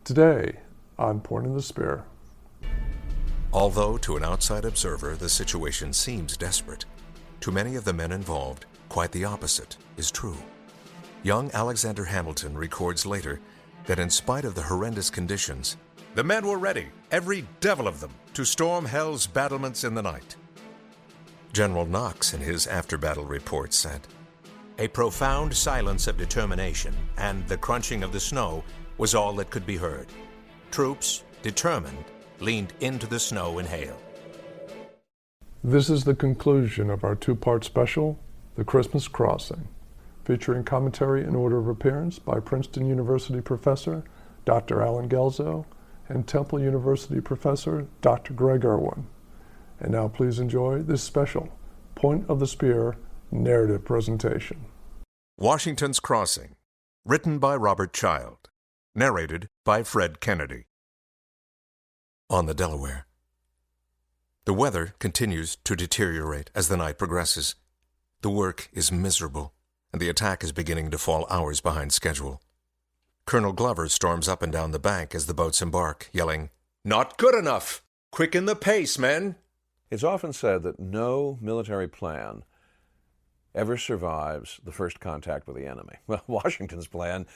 Today on Point of the Spear. Although to an outside observer the situation seems desperate, to many of the men involved, quite the opposite is true. Young Alexander Hamilton records later that in spite of the horrendous conditions, the men were ready, every devil of them, to storm hell's battlements in the night. General Knox, in his after-battle report, said, "A profound silence of determination and the crunching of the snow was all that could be heard. Troops, determined, leaned into the snow and hail." This is the conclusion of our two-part special, The Christmas Crossing, featuring commentary in order of appearance by Princeton University professor Dr. Alan Gelzo and Temple University professor Dr. Greg Irwin. And now please enjoy this special Point of the Spear narrative presentation. Washington's Crossing, written by Robert Child. Narrated by Fred Kennedy. On the Delaware. The weather continues to deteriorate as the night progresses. The work is miserable, and the attack is beginning to fall hours behind schedule. Colonel Glover storms up and down the bank as the boats embark, yelling, "Not good enough! Quicken the pace, men!" It's often said that no military plan ever survives the first contact with the enemy. Well, Washington's plan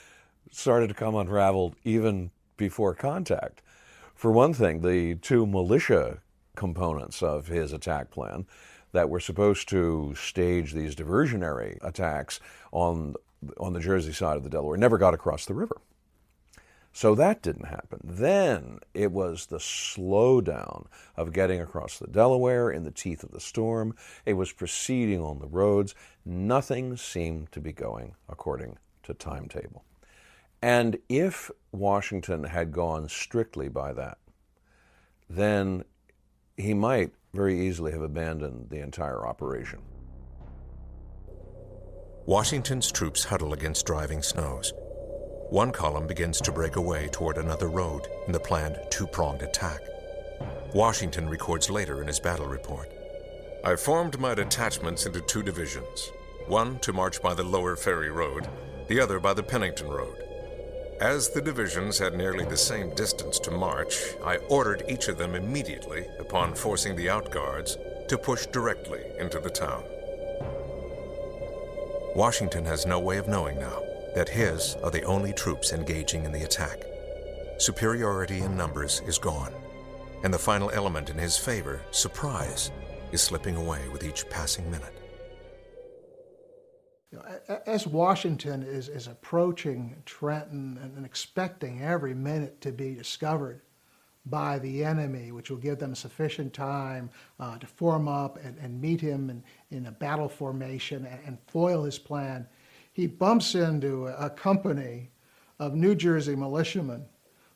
started to come unraveled even before contact. For one thing, the two militia components of his attack plan that were supposed to stage these diversionary attacks on the Jersey side of the Delaware never got across the river. So that didn't happen. Then it was the slowdown of getting across the Delaware in the teeth of the storm. It was proceeding on the roads. Nothing seemed to be going according to timetable. And if Washington had gone strictly by that, then he might very easily have abandoned the entire operation. Washington's troops huddle against driving snows. One column begins to break away toward another road in the planned two-pronged attack. Washington records later in his battle report, "I formed my detachments into two divisions, one to march by the lower Ferry Road, the other by the Pennington Road. As the divisions had nearly the same distance to march, I ordered each of them immediately, upon forcing the outguards, to push directly into the town." Washington has no way of knowing now that his are the only troops engaging in the attack. Superiority in numbers is gone, and the final element in his favor, surprise, is slipping away with each passing minute. As Washington is approaching Trenton and expecting every minute to be discovered by the enemy, which will give them sufficient time to form up and meet him in a battle formation and foil his plan, he bumps into a company of New Jersey militiamen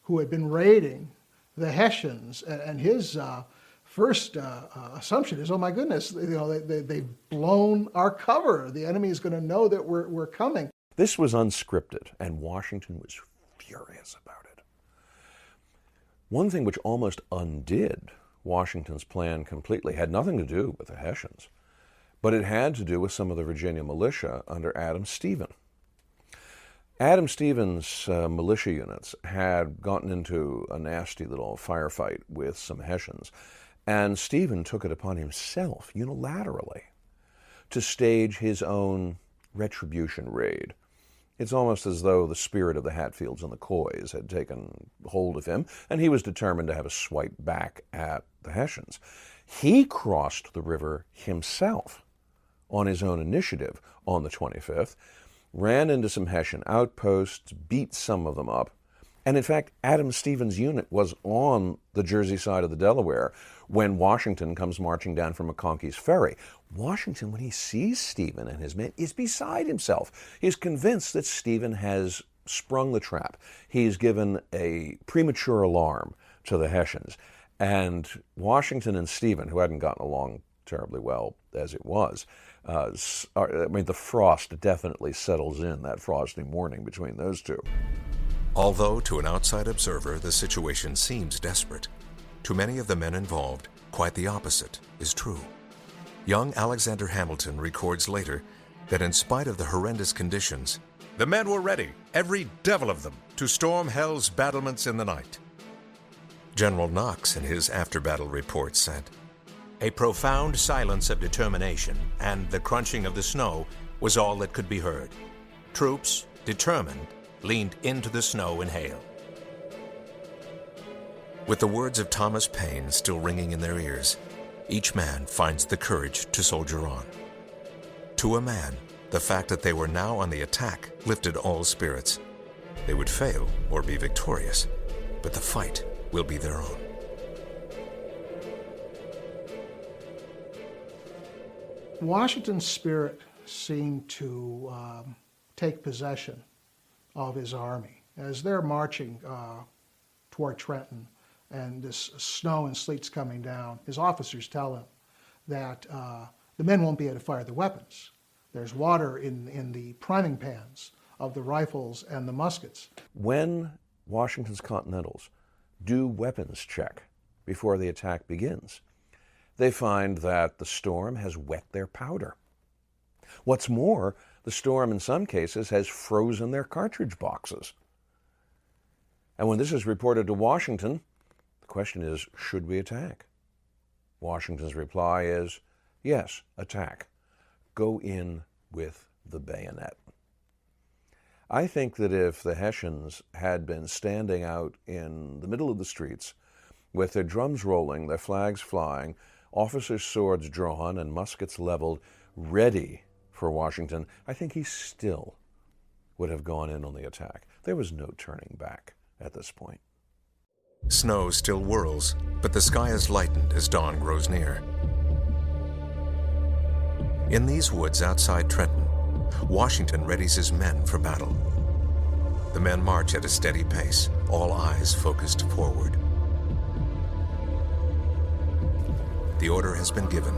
who had been raiding the Hessians, and his first assumption is, oh my goodness, they've blown our cover. The enemy is going to know that we're coming. This was unscripted, and Washington was furious about it. One thing which almost undid Washington's plan completely had nothing to do with the Hessians, but it had to do with some of the Virginia militia under Adam Stephen. Adam Stephen's militia units had gotten into a nasty little firefight with some Hessians, and Stephen took it upon himself unilaterally to stage his own retribution raid. It's almost as though the spirit of the Hatfields and the Coys had taken hold of him, and he was determined to have a swipe back at the Hessians. He crossed the river himself on his own initiative on the 25th, ran into some Hessian outposts, beat some of them up, and in fact, Adam Stephen's unit was on the Jersey side of the Delaware when Washington comes marching down from McConkey's Ferry. Washington, when he sees Stephen and his men, is beside himself. He's convinced that Stephen has sprung the trap. He's given a premature alarm to the Hessians. And Washington and Stephen, who hadn't gotten along terribly well as it was, the frost definitely settles in that frosty morning between those two. Although to an outside observer the situation seems desperate, to many of the men involved, quite the opposite is true. Young Alexander Hamilton records later that in spite of the horrendous conditions, The men were ready, every devil of them, to storm hell's battlements in the night. General Knox, in his after-battle report, said, "A profound silence of determination and the crunching of the snow was all that could be heard. Troops, determined, leaned into the snow and hail." With the words of Thomas Paine still ringing in their ears, each man finds the courage to soldier on. To a man, the fact that they were now on the attack lifted all spirits. They would fail or be victorious, but the fight will be their own. Washington's spirit seemed to take possession of his army. As they're marching toward Trenton and this snow and sleet's coming down, his officers tell him that the men won't be able to fire the weapons. There's water in the priming pans of the rifles and the muskets. When Washington's Continentals do weapons check before the attack begins, they find that the storm has wet their powder. What's more, the storm in some cases has frozen their cartridge boxes. And when this is reported to Washington, the question is, should we attack? Washington's reply is, yes, attack. Go in with the bayonet. I think that if the Hessians had been standing out in the middle of the streets with their drums rolling, their flags flying, officers' swords drawn and muskets leveled, ready for Washington, I think he still would have gone in on the attack. There was no turning back at this point. Snow still whirls, but the sky is lightened as dawn grows near. In these woods outside Trenton, Washington readies his men for battle. The men march at a steady pace, all eyes focused forward. The order has been given.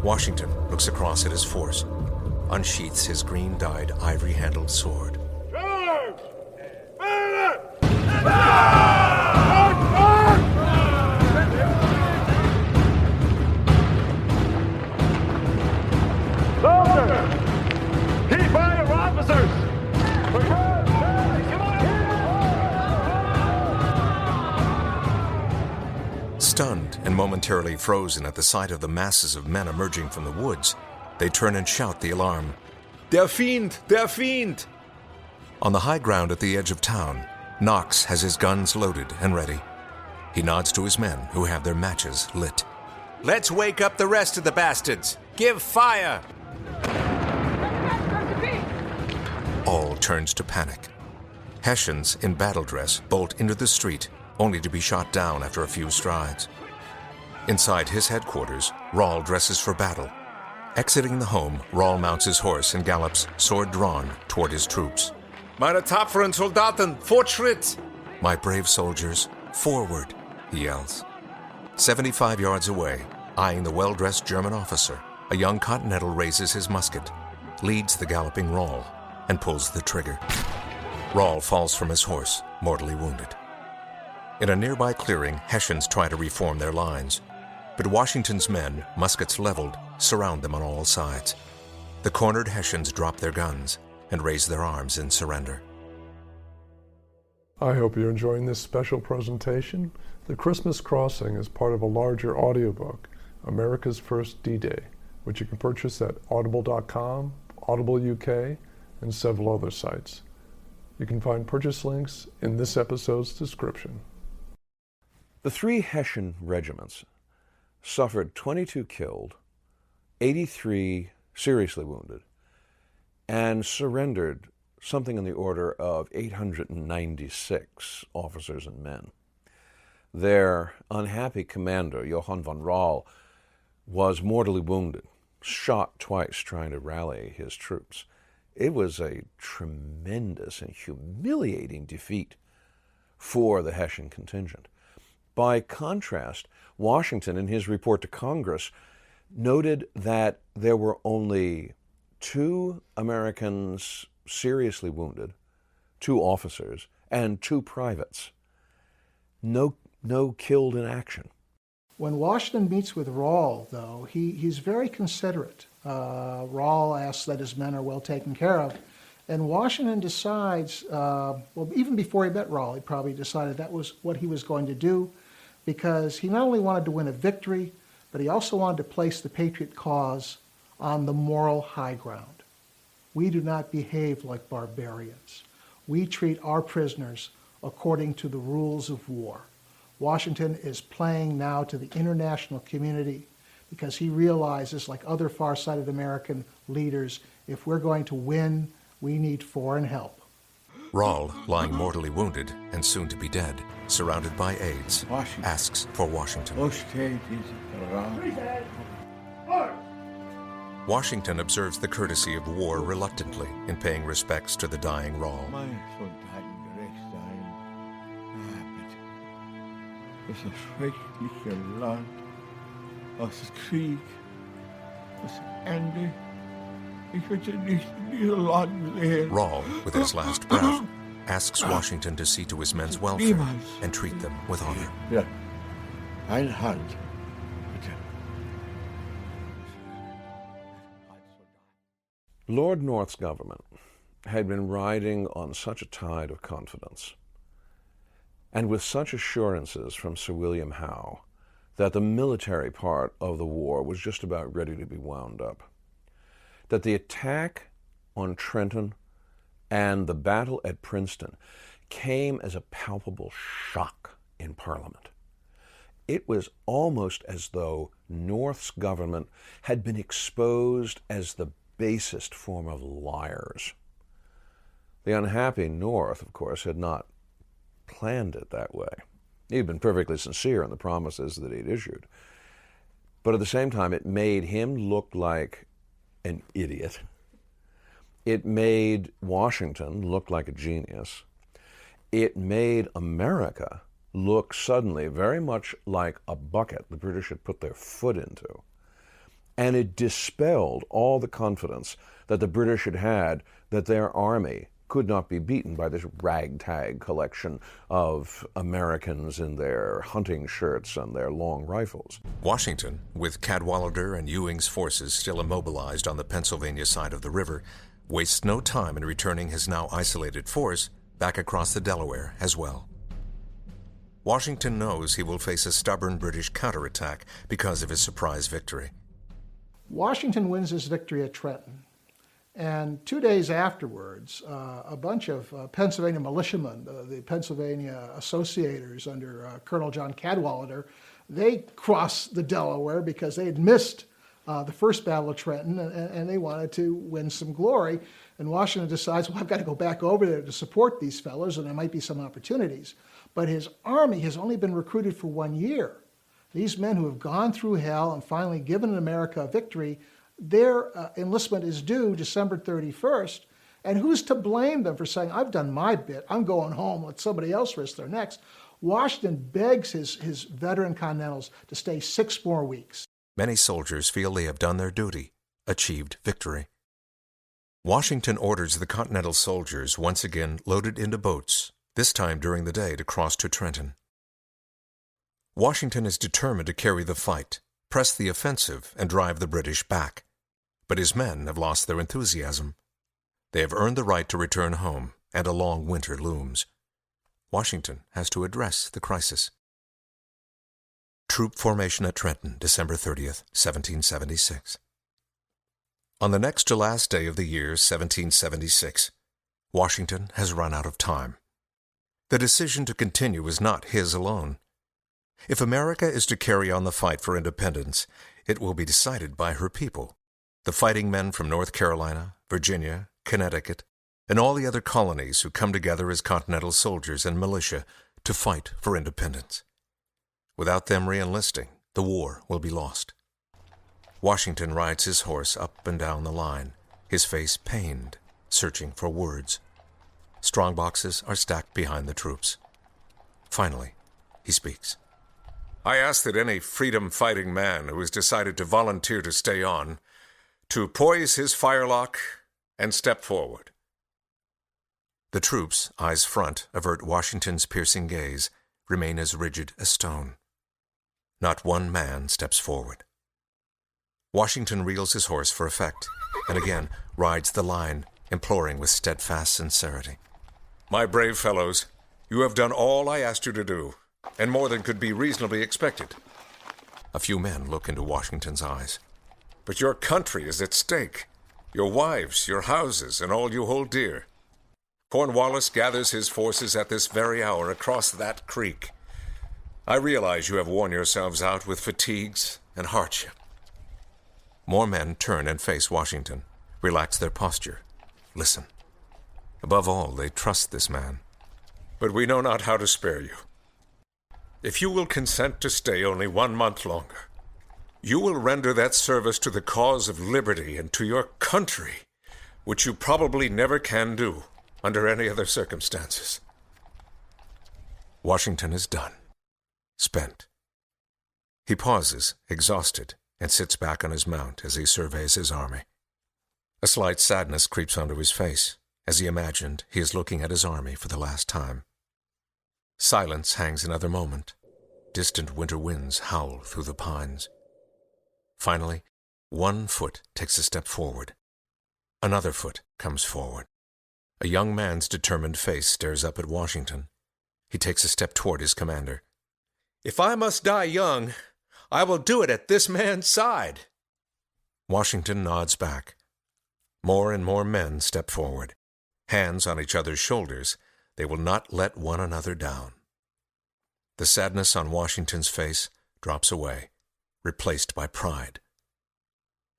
Washington looks across at his force, unsheaths his green-dyed, ivory-handled sword. Stunned and momentarily frozen at the sight of the masses of men emerging from the woods, they turn and shout the alarm, "Der Fiend! Der Fiend!" On the high ground at the edge of town, Knox has his guns loaded and ready. He nods to his men, who have their matches lit. "Let's wake up the rest of the bastards! Give fire!" All turns to panic. Hessians in battle dress bolt into the street, only to be shot down after a few strides. Inside his headquarters, Rahl dresses for battle. Exiting the home, Rahl mounts his horse and gallops, sword drawn, toward his troops. "Meine tapferen Soldaten, Fortschritt!" "My brave soldiers, forward!" he yells. 75 yards away, eyeing the well-dressed German officer, a young Continental raises his musket, leads the galloping Rahl, and pulls the trigger. Rahl falls from his horse, mortally wounded. In a nearby clearing, Hessians try to reform their lines, but Washington's men, muskets leveled, surround them on all sides. The cornered Hessians drop their guns and raise their arms in surrender. I hope you're enjoying this special presentation. The Christmas Crossing is part of a larger audiobook, America's First D-Day, which you can purchase at audible.com, Audible UK, and several other sites. You can find purchase links in this episode's description. The 3 Hessian regiments suffered 22 killed, 83 seriously wounded, and surrendered something in the order of 896 officers and men. Their unhappy commander, Johann von Rahl, was mortally wounded, shot twice trying to rally his troops. It was a tremendous and humiliating defeat for the Hessian contingent. By contrast, Washington, in his report to Congress, noted that there were only 2 Americans seriously wounded, 2 officers, and 2 privates. No killed in action. When Washington meets with Rahl, though, he's very considerate. Rahl asks that his men are well taken care of, And Washington decides, well, even before he met Raleigh, he probably decided that was what he was going to do, because he not only wanted to win a victory, but he also wanted to place the patriot cause on the moral high ground. We do not behave like barbarians. We treat our prisoners according to the rules of war. Washington is playing now to the international community because he realizes, like other far-sighted American leaders, if we're going to win, we need foreign help. Raleigh, lying mortally wounded and soon to be dead, surrounded by aides, asks for Washington. Washington observes the courtesy of war reluctantly in paying respects to the dying Raleigh. Das schreckliche Land, aus Krieg, das Ende. Ich möchte nicht in diesem Land sehen. Raleigh, with his last breath, asks Washington to see to his men's welfare and treat them with honor. Ja, eine Hand, bitte. Lord North's government had been riding on such a tide of confidence, and with such assurances from Sir William Howe that the military part of the war was just about ready to be wound up, that the attack on Trenton and the battle at Princeton came as a palpable shock in Parliament. It was almost as though North's government had been exposed as the basest form of liars. The unhappy North, of course, had not planned it that way. He had been perfectly sincere in the promises that he'd issued. But at the same time, it made him look like an idiot. It made Washington look like a genius. It made America look suddenly very much like a bucket the British had put their foot into. And it dispelled all the confidence that the British had had that their army could not be beaten by this ragtag collection of Americans in their hunting shirts and their long rifles. Washington, with Cadwalader and Ewing's forces still immobilized on the Pennsylvania side of the river, wastes no time in returning his now isolated force back across the Delaware as well. Washington knows he will face a stubborn British counterattack because of his surprise victory. Washington wins his victory at Trenton. And 2 days afterwards, a bunch of Pennsylvania militiamen, the Pennsylvania Associators under Colonel John Cadwalader, they crossed the Delaware because they had missed the first Battle of Trenton, and they wanted to win some glory. And Washington decides, well, I've got to go back over there to support these fellows, and there might be some opportunities. But his army has only been recruited for 1 year. These men who have gone through hell and finally given America a victory, their enlistment is due December 31st, and who's to blame them for saying, I've done my bit, I'm going home, let somebody else risk their necks? Washington begs his veteran Continentals to stay 6 more weeks. Many soldiers feel they have done their duty, achieved victory. Washington orders the Continental soldiers once again loaded into boats, this time during the day to cross to Trenton. Washington is determined to carry the fight, press the offensive, and drive the British back. But his men have lost their enthusiasm. They have earned the right to return home, and a long winter looms. Washington has to address the crisis. Troop formation at Trenton, December 30th, 1776. On the next to last day of the year 1776, Washington has run out of time. The decision to continue is not his alone. If America is to carry on the fight for independence, it will be decided by her people, the fighting men from North Carolina, Virginia, Connecticut, and all the other colonies who come together as Continental soldiers and militia to fight for independence. Without them re-enlisting, the war will be lost. Washington rides his horse up and down the line, his face pained, searching for words. Strongboxes are stacked behind the troops. Finally, he speaks. I ask that any freedom-fighting man who has decided to volunteer to stay on, to poise his firelock and step forward. The troops, eyes front, avert Washington's piercing gaze, remain as rigid as stone. Not one man steps forward. Washington reels his horse for effect, and again rides the line, imploring with steadfast sincerity. My brave fellows, you have done all I asked you to do, and more than could be reasonably expected. A few men look into Washington's eyes. But your country is at stake. Your wives, your houses, and all you hold dear. Cornwallis gathers his forces at this very hour across that creek. I realize you have worn yourselves out with fatigues and hardship. More men turn and face Washington, relax their posture, listen. Above all, they trust this man. But we know not how to spare you. If you will consent to stay only 1 month longer, you will render that service to the cause of liberty and to your country, which you probably never can do under any other circumstances. Washington is done, spent. He pauses, exhausted, and sits back on his mount as he surveys his army. A slight sadness creeps onto his face as he imagined he is looking at his army for the last time. Silence hangs another moment. Distant winter winds howl through the pines. Finally, one foot takes a step forward. Another foot comes forward. A young man's determined face stares up at Washington. He takes a step toward his commander. "If I must die young, I will do it at this man's side." Washington nods back. More and more men step forward. Hands on each other's shoulders, they will not let one another down. The sadness on Washington's face drops away, replaced by pride.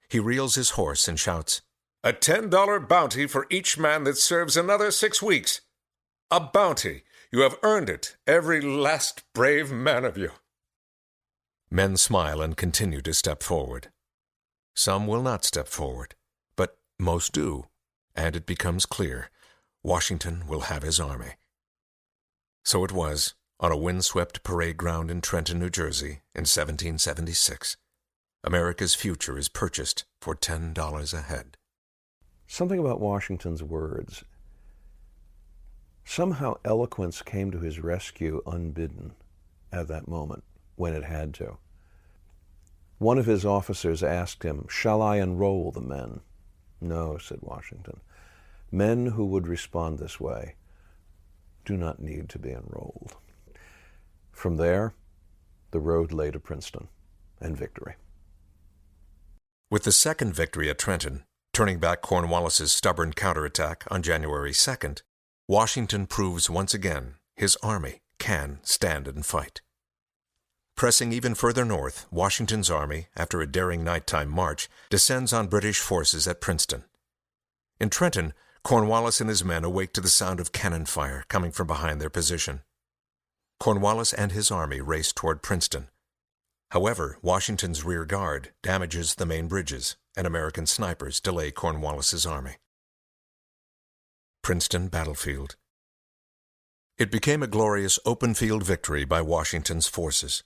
He reels his horse and shouts, "A $10 bounty for each man that serves another 6 weeks. A bounty! You have earned it, every last brave man of you." Men smile and continue to step forward. Some will not step forward, but most do, and it becomes clear Washington will have his army. So it was, on a windswept parade ground in Trenton, New Jersey, in 1776. America's future is purchased for $10 a head. Something about Washington's words. Somehow eloquence came to his rescue unbidden at that moment, when it had to. One of his officers asked him, "Shall I enroll the men?" "No," said Washington. "Men who would respond this way do not need to be enrolled." From there, the road lay to Princeton and victory. With the second victory at Trenton, turning back Cornwallis's stubborn counterattack on January 2nd, Washington proves once again his army can stand and fight. Pressing even further north, Washington's army, after a daring nighttime march, descends on British forces at Princeton. In Trenton, Cornwallis and his men awake to the sound of cannon fire coming from behind their position. Cornwallis and his army race toward Princeton. However, Washington's rear guard damages the main bridges, and American snipers delay Cornwallis's army. Princeton battlefield. It became a glorious open-field victory by Washington's forces.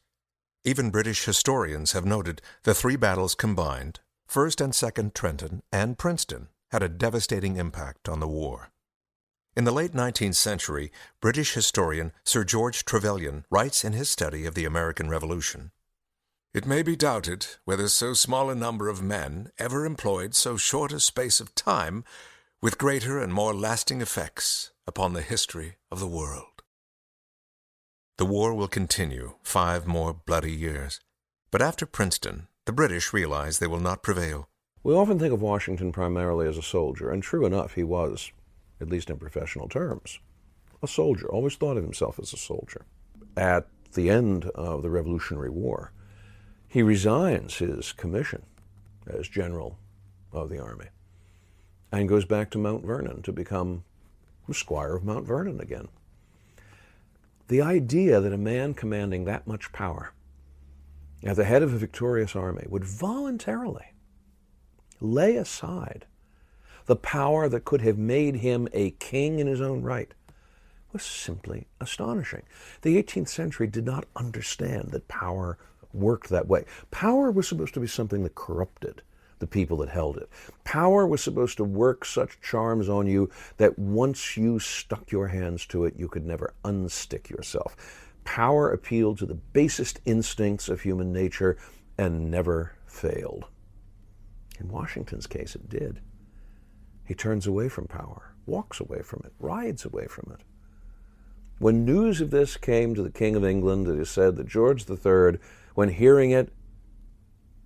Even British historians have noted the 3 battles combined, First and Second Trenton and Princeton, had a devastating impact on the war. In the late 19th century, British historian Sir George Trevelyan writes in his study of the American Revolution, "It may be doubted whether so small a number of men ever employed so short a space of time with greater and more lasting effects upon the history of the world." The war will continue 5 more bloody years, but after Princeton, the British realize they will not prevail. We often think of Washington primarily as a soldier, and true enough, he was, at least in professional terms, a soldier, always thought of himself as a soldier. At the end of the Revolutionary War, he resigns his commission as general of the army and goes back to Mount Vernon to become the squire of Mount Vernon again. The idea that a man commanding that much power at the head of a victorious army would voluntarily lay aside the power that could have made him a king in his own right was simply astonishing. The 18th century did not understand that power worked that way. Power was supposed to be something that corrupted the people that held it. Power was supposed to work such charms on you that once you stuck your hands to it, you could never unstick yourself. Power appealed to the basest instincts of human nature and never failed. In Washington's case, it did. he turns away from power, walks away from it, rides away from it. When news of this came to the King of England, it is said that George III, when hearing it,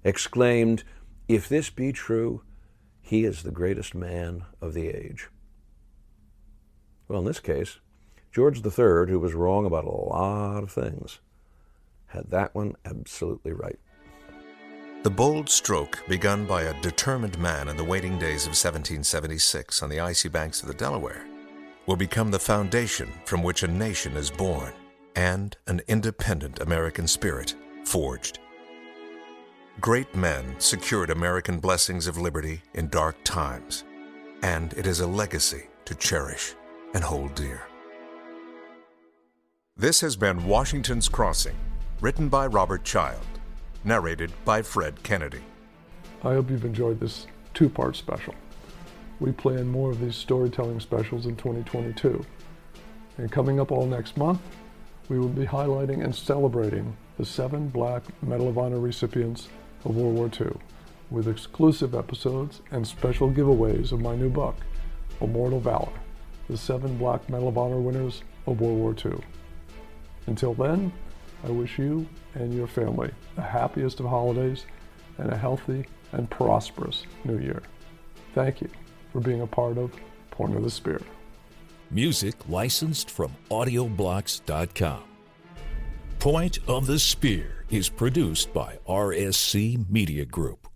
exclaimed, "If this be true, he is the greatest man of the age." Well, in this case, George III, who was wrong about a lot of things, had that one absolutely right. The bold stroke begun by a determined man in the waning days of 1776 on the icy banks of the Delaware will become the foundation from which a nation is born and an independent American spirit forged. Great men secured American blessings of liberty in dark times, and it is a legacy to cherish and hold dear. This has been Washington's Crossing, written by Robert Child, narrated by Fred Kennedy. I hope you've enjoyed this two-part special. We plan more of these storytelling specials in 2022. And coming up all next month, we will be highlighting and celebrating the 7 Black Medal of Honor recipients of World War II, with exclusive episodes and special giveaways of my new book, Immortal Valor, the 7 Black Medal of Honor winners of World War II. Until then, I wish you and your family the happiest of holidays and a healthy and prosperous New Year. Thank you for being a part of Point of the Spear. Music licensed from audioblocks.com. Point of the Spear is produced by RSC Media Group.